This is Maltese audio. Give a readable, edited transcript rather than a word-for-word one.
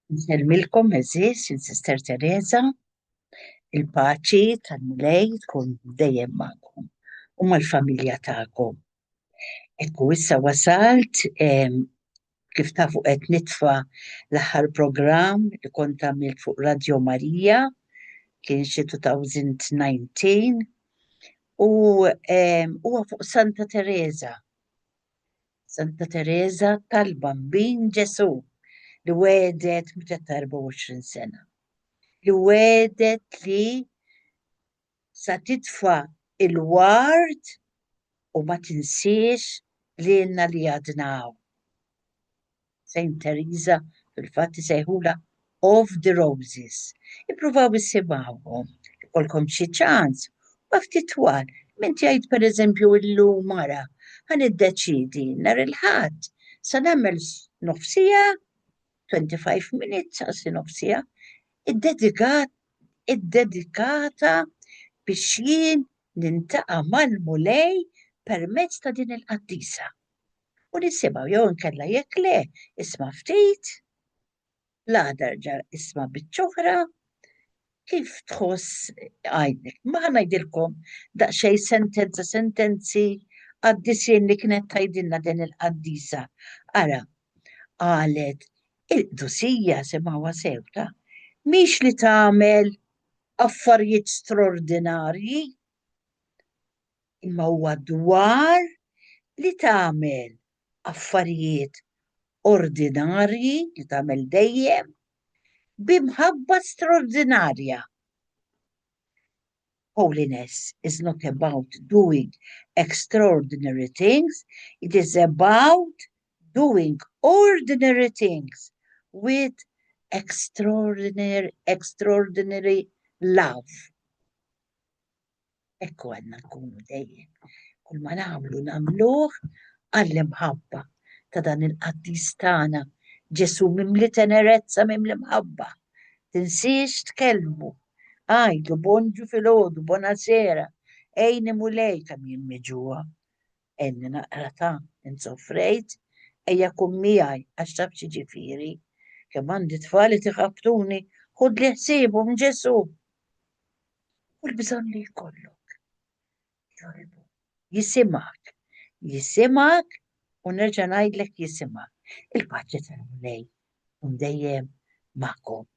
Nselmilkom eżis, il-Sister Teresa, il-paċi tal-Mulej tkun dejjem magħkom u mal-familja tagħkom. Ekku issa wasalt, kif tafu qed nitfa' l-aħħar programm li kont għamilt fuq Radio Marija, kien xi 2019, u huwa fuq Santa Teresa. Santa Teresa tal-Bambin Ġesu li wedet meta 24 sena. Li wedet li sa titfa il-ward u ma tinsiex lilna li għadnaw. Saint Teresa fil-fatt isejħula of the Roses. Ippruvaw issimgħuhom, ikolkom xi ċans, ma ftit twal. Min jgħid pereżempju illum mara ħan iddeċidi nhar il-ħadd sa nagħmel nofsija, 25 minutes għasi nofsija, id-dedikata biex jien nintaqa' mal-Mulej permezz ta' din il-qaddisa. U nisimgħu jew inkella jekk le, isma' ftit, l-għadar ġar isma' biċ-ċoħra, kif tħoss għajnek. Ma ngħidilkom daqsxejn sentenzi qaddisien li kienet tgħidilna din il-qaddisa. Ara, qalet il-qdusija semgħuha sewta mhix li tagħmel affarijiet straordinarji, imma huwa dwar li tagħmel affarijiet ordinarji li tagħmel dejjem b'imħabba straordinarja. Holiness is not about doing extraordinary things, it is about doing ordinary things with extraordinary love. Ekku għanna nkunu dejjem. Kull ma nagħmluh għall-imħabba ta' dan il-qaddis tagħna. Ġesu mimli tenerezza mimli mħabba. Tinsiex tkellmu. Għajdu bonġu fil-ħodu, bonasera. Ejni Mulej kam jien miġuwa. Enni naqra ta' insofrejt, ejja kum miegħi għax taf xi ġifieri. Kemm għandi tfali tiħabtuni, ħud li ħsiebhom Ġesu. U l-bżonn li jkollok. Jisimak u nerġa' ngħidlek jisimak. Il-paċi tal-Mulej dejjem magħkom.